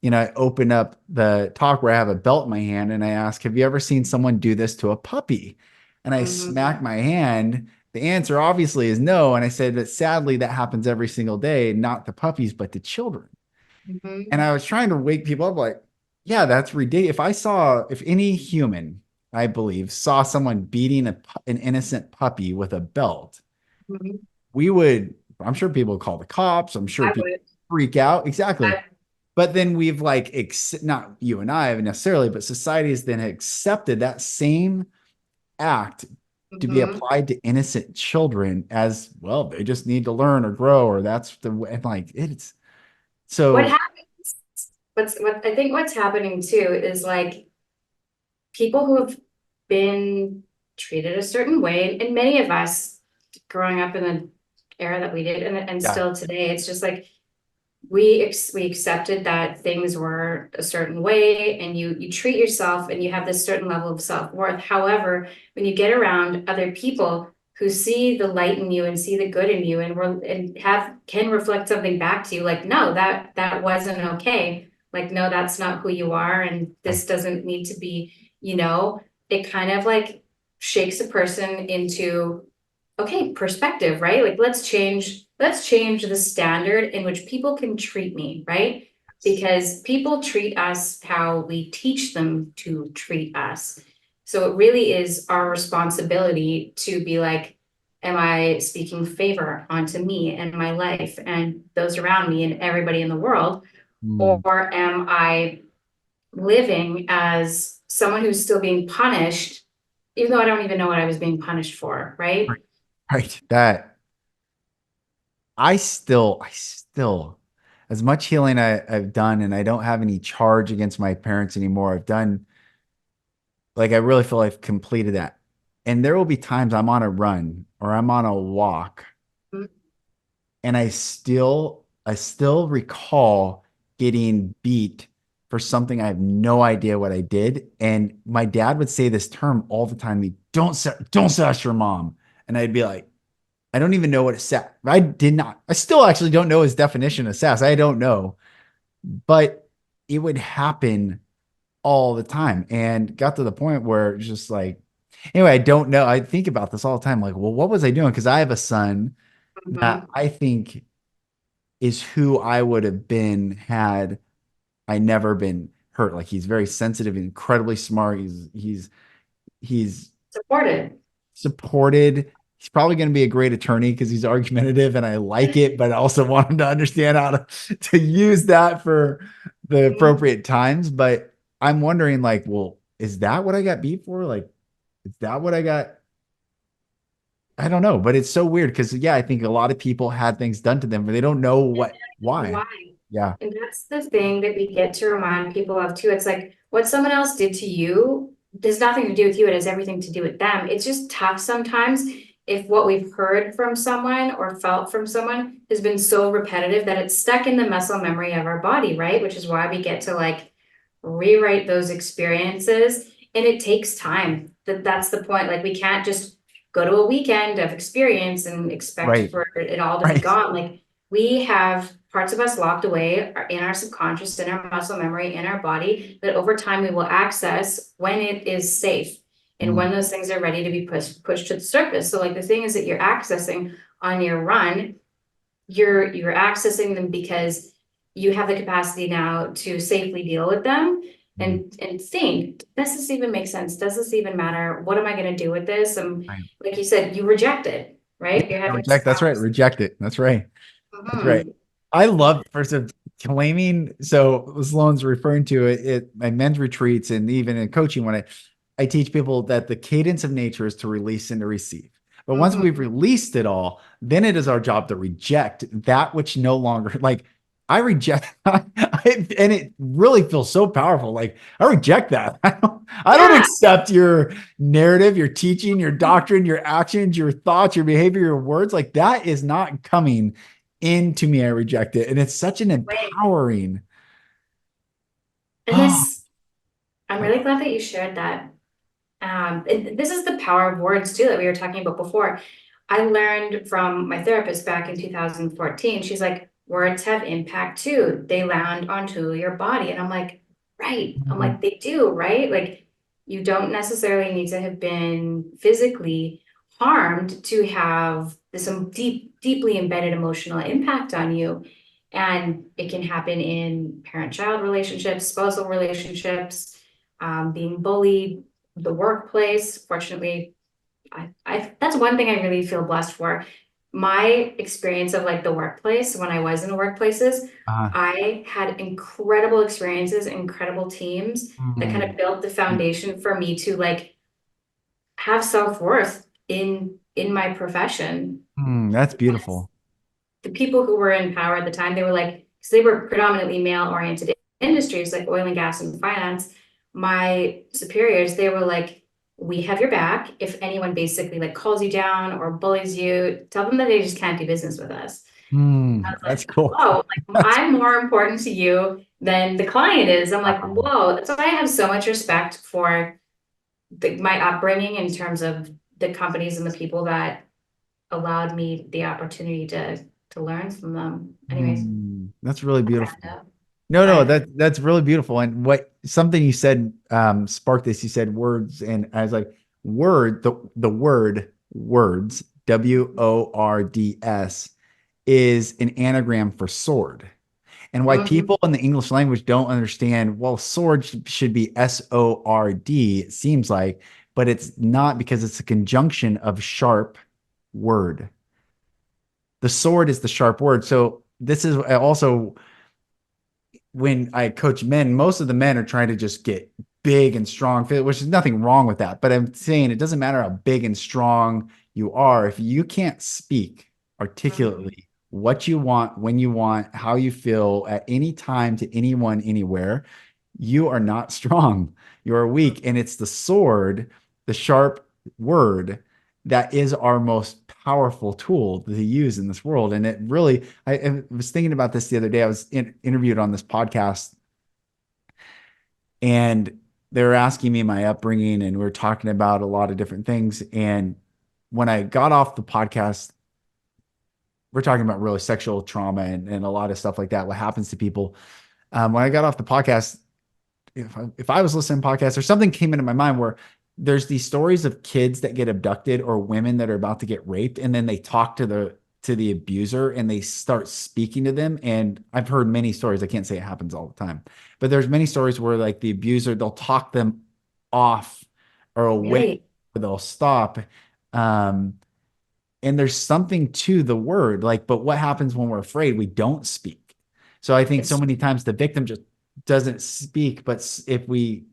I open up the talk where I have a belt in my hand and I ask, have you ever seen someone do this to a puppy? And I smack Mhm. my hand. The answer obviously is no. And I said that sadly, that happens every single day, not to puppies, but to children. Mhm. And I was trying to wake people up like, yeah, that's ridiculous. If any human, I believe, saw someone beating an innocent puppy with a belt, Mhm. we would, I'm sure people would call the cops. I'm sure I people would. freak out. Exactly. I, But then we've like, not you and I necessarily, but society has then accepted that same act to be mhm. applied to innocent children as well. They just need to learn or grow, or that's the way. And like, it's What so, happens, what I think what's happening too is like people who have been treated a certain way, and many of us growing up in the era that we did, and yeah. still today, it's just like we accepted that things were a certain way, and you treat yourself and you have this certain level of self-worth. However, when you get around other people who see the light in you and see the good in you, and have can reflect something back to you, like, no, that wasn't okay. Like, no, that's not who you are, and Right. this doesn't need to be, you know, it kind of like shakes a person into, okay, perspective, right? Like, let's change the standard in which people can treat me, right? Because people treat us how we teach them to treat us. So it really is our responsibility to be like, am I speaking favor onto me and my life and those around me and everybody in the world? Mm, Or am I living as someone who's still being punished, even though I don't even know what I was being punished for, right. right? Right. That I still, as much healing I've done, and I don't have any charge against my parents anymore. I've done, like, I really feel I've completed that. And there will be times I'm on a run or I'm on a walk, and I still recall getting beat for something I have no idea what I did. And my dad would say this term all the time: don't sass your mom. And I'd be like, I don't even know what a sass. I did not. I still actually don't know his definition of sass. I don't know, but it would happen all the time, and got to the point where it's just like, anyway, I don't know. I think about this all the time. Like, well, what was I doing? Because I have a son that Mhm. I think is who I would have been had I never been hurt. Like, he's very sensitive, incredibly smart. He's Supported. supported. He's probably going to be a great attorney because he's argumentative and I like it, but I also want him to understand how to use that for the Mhm. appropriate times. But I'm wondering, like, well, is that what I got beat for? Like, is that what I got? I don't know, but it's so weird because, yeah, I think a lot of people had things done to them, but they don't know why. Why? Yeah. And that's the thing that we get to remind people of too. It's like what someone else did to you there's nothing to do with you. It has everything to do with them. It's just tough sometimes if what we've heard from someone or felt from someone has been so repetitive that it's stuck in the muscle memory of our body, right? Which is why we get to like rewrite those experiences. And it takes time. That's the point. Like we can't just go to a weekend of experience and expect Right. for it all to be Right. gone. Like we have parts of us locked away in our subconscious, in our muscle memory, in our body that over time we will access when it is safe and Mm, when those things are ready to be pushed to the surface. So like the thing is that you're accessing on your run, you're accessing them because you have the capacity now to safely deal with them mm, and think, does this even make sense? Does this even matter? What am I going to do with this? right. Like you said, you reject it, Yeah, right? You're having to reject. That's right. Reject it. That's right. That's right. Mhm. I love first of claiming. So Sloan's referring to it at my men's retreats and even in coaching when I teach people that the cadence of nature is to release and to receive. But once Mhm. we've released it all, then it is our job to reject that which no longer, like, I reject and it really feels so powerful. Like, I reject that. I don't Yeah. accept your narrative, your teaching, your doctrine, your actions, your thoughts, your behavior, your words. Like, that is not coming into me. I reject it. And it's such an Wait. empowering. And Oh, this, I'm really glad that you shared that. This is the power of words too that we were talking about before. I learned from my therapist back in 2014. She's like, words have impact too. They land onto your body. And I'm like, right. I'm like, they do, right? Like, you don't necessarily need to have been physically harmed to have this deeply embedded emotional impact on you. And it can happen in parent-child relationships, spousal relationships, being bullied, the workplace. Fortunately, that's one thing I really feel blessed for. My experience of like the workplace, when I was in workplaces, Uh, I had incredible experiences, incredible teams that kind mm, of built the foundation for me to like have self-worth in my profession. that's beautiful. The people who were in power at the time, they were like, because they were predominantly male-oriented industries like oil and gas and finance. My superiors, they were like, we have your back. If anyone basically like calls you down or bullies you, tell them that they just can't do business with us. I was That's like, cool. whoa, like That's I'm more important to you than the client is. I'm like, wow. whoa. That's why I have so much respect for my upbringing in terms of the companies and the people that allowed me the opportunity to learn from them. Anyways, That's really beautiful. random, No, no, but that's really beautiful. And what something you said sparked this. You said words, and I was like, the word words, words, is an anagram for sword. And why mhm, people in the English language don't understand, well, sword should be SORD, it seems like, but it's not because it's a conjunction of sharp word. The sword is the sharp word. So this is also when I coach men, most of the men are trying to just get big and strong, which is nothing wrong with that. But I'm saying it doesn't matter how big and strong you are. If you can't speak mhm. articulately what you want, when you want, how you feel at any time to anyone, anywhere, you are not strong. You are weak. And it's the sword, the sharp word that is our most powerful tool to use in this world. And it really, I was thinking about this the other day. I was interviewed on this podcast, and they were asking me my upbringing, and we were talking about a lot of different things. And when I got off the podcast, we're talking about really sexual trauma and a lot of stuff like that, what happens to people. When I got off the podcast, if I was listening to podcasts or something came into my mind where there's these stories of kids that get abducted or women that are about to get raped, and then they talk to the abuser and they start speaking to them. And I've heard many stories. I can't say it happens all the time, but there's many stories where like the abuser, they'll talk them off or away, Really, or they'll stop. Um, and there's something to the word, like, but what happens when we're afraid? We don't speak. So I think so it's many times the victim just doesn't speak. But if we,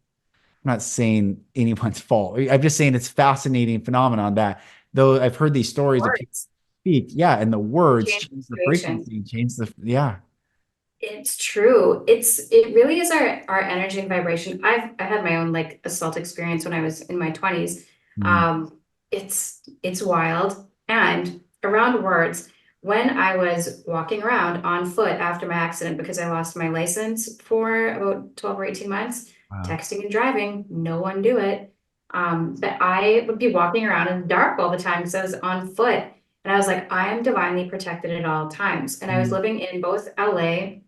I'm not saying anyone's fault. I'm just saying it's fascinating phenomenon that though I've heard these stories of people words speak, yeah, and the words change change the the situation. frequency, change the, yeah. It's true. It really is our energy and vibration. I had my own like assault experience when I was in my 20s. Mm, It's wild. And around words, when I was walking around on foot after my accident because I lost my license for about 12 or 18 months, wow. texting and driving, no one do it. But I would be walking around in the dark all the time because I was on foot. And I was like, I am divinely protected at all times. And I was Mm, living in both LA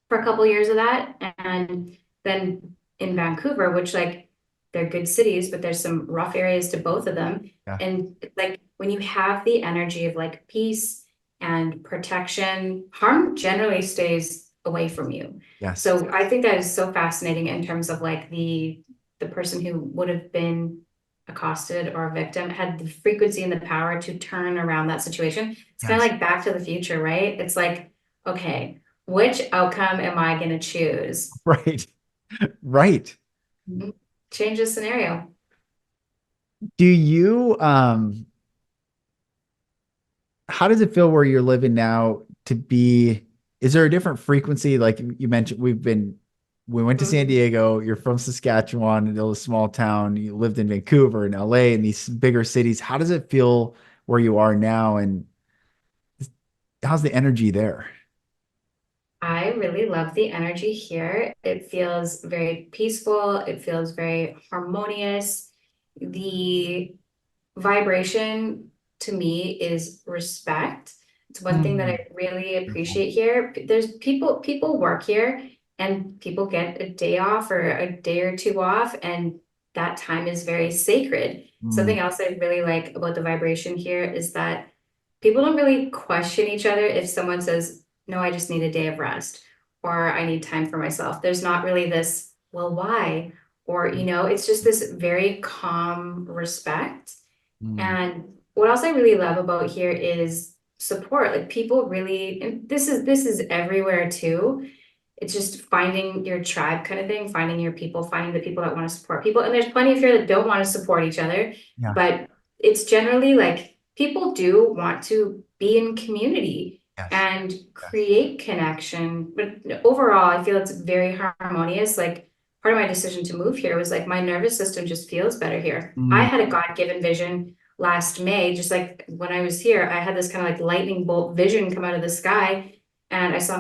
for a couple years of that. And then in Vancouver, which like they're good cities, but there's some rough areas to both of them. yeah. And like when you have the energy of like peace and protection, harm generally stays away from you. Yes. So I think that is so fascinating in terms of like the person who would have been accosted or a victim had the frequency and the power to turn around that situation. It's kind of Yes. like Back to the Future, right? It's like, okay, which outcome am I going to choose? Right. Right. Mhm. Change the scenario. Do you, how does it feel where you're living now to be, is there a different frequency? Like you mentioned, we went to San Mhm. Diego, you're from Saskatchewan, a little small town, you lived in Vancouver and LA and these bigger cities. How does it feel where you are now? And how's the energy there? I really love the energy here. It feels very peaceful. It feels very harmonious. The vibration to me is respect. It's one thing that Mm, I really beautiful. appreciate here. There's people work here and people get a day off or a day or two off, and that time is very sacred. Mm, Something else I really like about the vibration here is that people don't really question each other if someone says, no, I just need a day of rest, or I need time for myself. There's not really this, well, why? Or, it's just this very calm respect. Mm, And what else I really love about here is support. Like people really, and this is everywhere too. It's just finding your tribe kind of thing, finding your people, finding the people that want to support people. And there's plenty of here that don't want to support each other, yeah. but it's generally like people do want to be in community Yes. and Yes. create connection. But overall, I feel it's very harmonious. Like part of my decision to move here was like my nervous system just feels better here. I Mm, had a God-given vision last May, just like when I was here, I had this kind of like lightning bolt vision come out of the sky. And I saw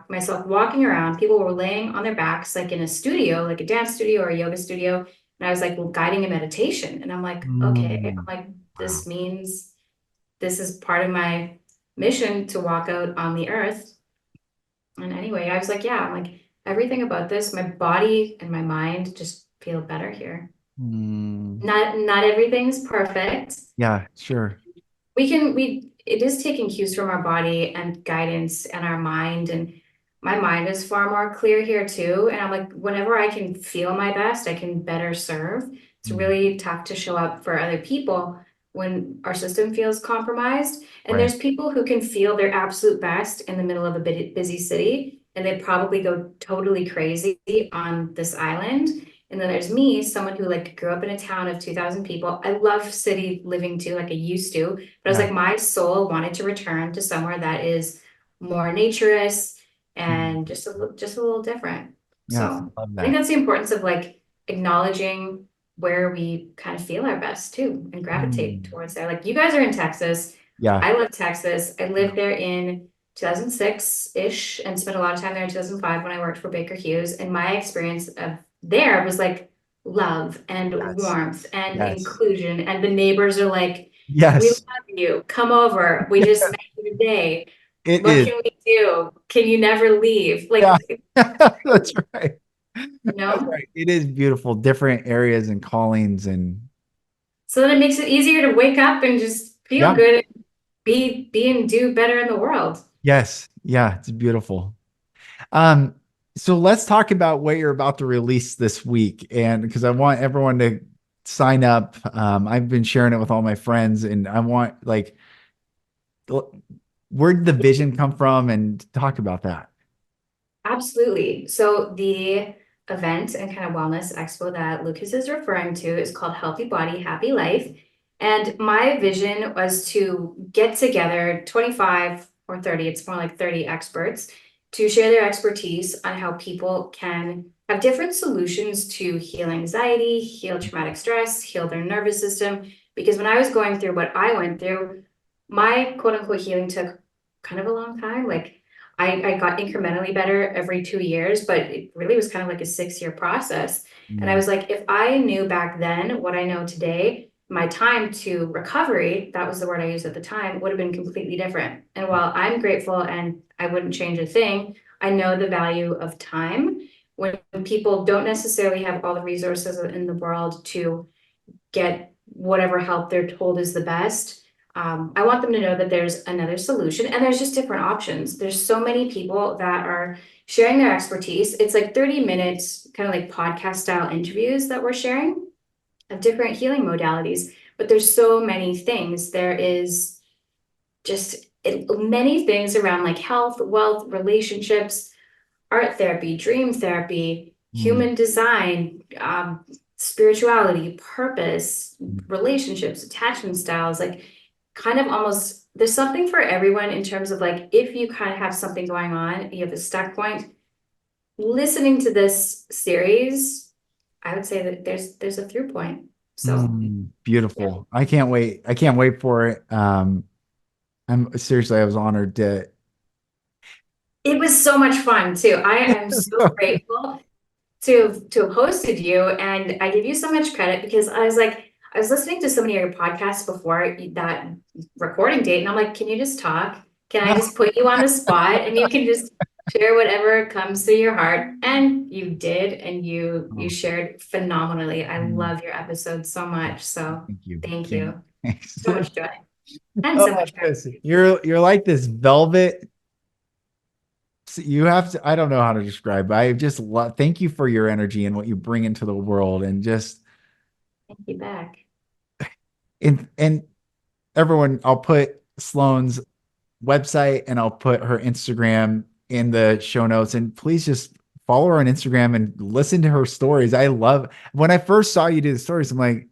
myself walking around. People were laying on their backs, like in a studio, like a dance studio or a yoga studio. And I was like, well, guiding a meditation. And I'm like, okay. I'm mm, like, wow. this means this is part of my mission to walk out on the earth. And anyway, I was like, yeah, I'm like, everything about this, my body and my mind just feel better here. Mm, Not everything's perfect. yeah, sure. It is taking cues from our body and guidance and our mind, and my mind is far more clear here too. And I'm like, whenever I can feel my best, I can better serve. It's Mm, really tough to show up for other people when our system feels compromised. And right. there's people who can feel their absolute best in the middle of a busy city, and they probably go totally crazy on this island. And then there's me, someone who like grew up in a town of 2,000 people. I love city living too, like I used to, but I was Yeah. like, my soul wanted to return to somewhere that is more naturist Mm, and just a little different. yes. So I love I think that. that's the importance of like acknowledging where we kind of feel our best too and gravitate Mm, towards there. Like you guys are in Texas. yeah. I love Texas. I Yeah. lived there in 2006-ish and spent a lot of time there in 2005 when I worked for Baker Hughes. And my experience of there was like love and Yes. warmth and Yes. inclusion. And the neighbors are like, we Yes. love you. Come over. We just met you today. It What is. can we do? Can you never leave? Yeah. Like, That's right. you That's know? right. It is beautiful, different areas and callings and So then it makes it easier to wake up and just feel yeah. good and be and do better in the world. Yes. Yeah, it's beautiful. Um, so let's talk about what you're about to release this week. And because I want everyone to sign up. I've been sharing it with all my friends, and I want like where did the vision come from and talk about that. Absolutely. So the event and kind of wellness expo that Lucas is referring to is called Healthy Body, Happy Life. And my vision was to get together 25 or 30, it's more like 30 experts to share their expertise on how people can have different solutions to heal anxiety, heal traumatic stress, heal their nervous system. Because when I was going through what I went through, my quote unquote healing took kind of a long time. Like I got incrementally better every 2 years, but it really was kind of like a 6-year process. And I Mm, was like, if I knew back then what I know today, my time to recovery, that was the word I used at the time, would have been completely different. And while I'm grateful and I wouldn't change a thing, I know the value of time when people don't necessarily have all the resources in the world to get whatever help they're told is the best. I want them to know that there's another solution and there's just different options. There's so many people that are sharing their expertise. It's like 30 minutes, kind of like podcast style interviews that we're sharing of different healing modalities. But there's so many things. There is just many things around like health, wealth, relationships, art therapy, dream therapy, mm, human design, spirituality, purpose, mm. relationships, attachment styles, like kind of almost there's something for everyone in terms of like if you kind of have something going on, you have a stuck point, listening to this series, I would say that there's a through point. So yeah. Beautiful. I can't wait. I can't wait for it. I'm seriously, I was honored to. It was so much fun too. I am so grateful to have hosted you, and I give you so much credit because I was listening to so many of your podcasts before that recording date, and I'm like, can you just talk? Can I just put you on the spot and you can just share whatever comes through your heart? And you did, and you Oh, shared phenomenally. I mm, love your episodes so much. So thank you. thank you. Thanks. So much joy and so Oh, much Chris, gratitude. you're like this velvet. you have to, I don't know how to describe, but I just love, thank you for your energy and what you bring into the world, and just, Thank you back. and everyone, I'll put Sloan's website and I'll put her Instagram in the show notes, and please just follow her on Instagram and listen to her stories. I love, when I first saw you do the stories, I'm like,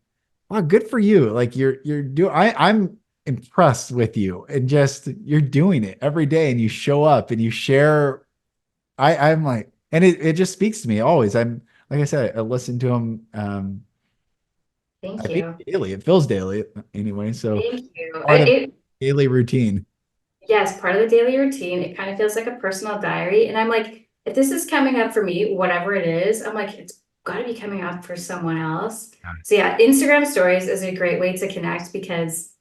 wow, good for you. Like you're doing, I'm impressed with you, and just, you're doing it every day, and you show up and you share. I'm like, and it just speaks to me always. I'm, like I said, I listen to him. I Thank think you. daily. It feels daily anyway. So Thank you. part of daily routine. Yes, part of the daily routine. It kind of feels like a personal diary. And I'm like, if this is coming up for me, whatever it is, I'm like, it's got to be coming up for someone else. So yeah, Instagram stories is a great way to connect because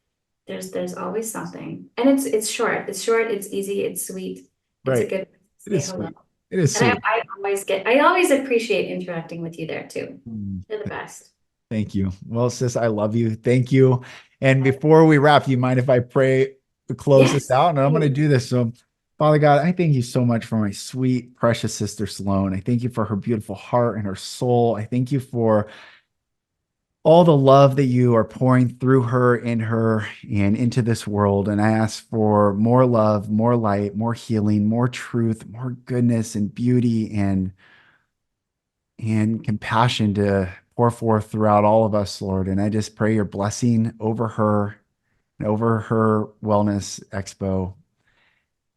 there's always something. And it's short. It's short, it's easy, it's sweet. It's a Right. good It say is hello. sweet. It is And sweet. I always appreciate interacting with you there too. Mm. You're the best. Thank you. Well, sis, I love you. Thank you. And before we wrap, you mind if I pray to close this Yes. out? And I'm going to do this. So, Father God, I thank you so much for my sweet, precious sister Sloan. I thank you for her beautiful heart and her soul. I thank you for all the love that you are pouring through her, in her, and into this world. And I ask for more love, more light, more healing, more truth, more goodness and beauty, and compassion to pour forth throughout all of us, Lord. And I just pray your blessing over her and over her wellness expo.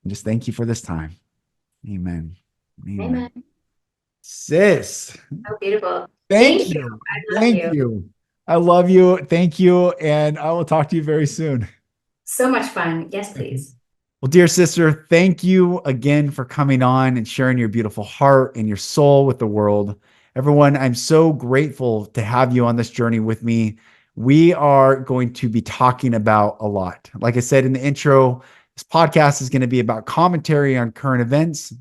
And just thank you for this time. Amen. Amen. Amen. Sis, So beautiful. thank Thank you. you. I love Thank you. you. I love you. Thank you. And I will talk to you very soon. So much fun. Yes, please. Well, dear sister, thank you again for coming on and sharing your beautiful heart and your soul with the world. Everyone, I'm so grateful to have you on this journey with me. We are going to be talking about a lot. Like I said in the intro, this podcast is going to be about commentary on current events.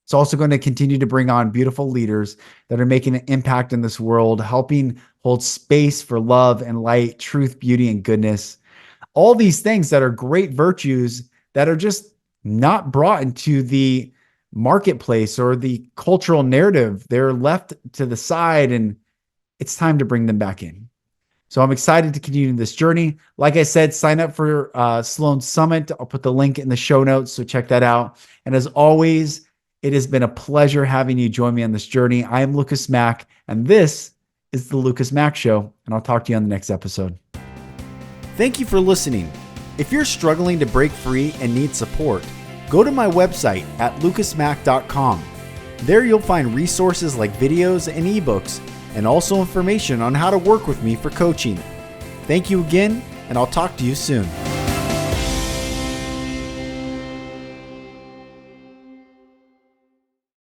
It's also going to continue to bring on beautiful leaders that are making an impact in this world, helping hold space for love and light, truth, beauty, and goodness. All these things that are great virtues that are just not brought into the marketplace or the cultural narrative. They're left to the side, and it's time to bring them back in. So I'm excited to continue this journey. Like I said, sign up for Sloan Summit. I'll put the link in the show notes, so check that out. And as always, it has been a pleasure having you join me on this journey. I am Lucas Mack, and this is the Lucas Mack Show, and I'll talk to you on the next episode. Thank you for listening. If you're struggling to break free and need support, go to my website at lucasmack.com. There you'll find resources like videos and ebooks, and also information on how to work with me for coaching. Thank you again, and I'll talk to you soon.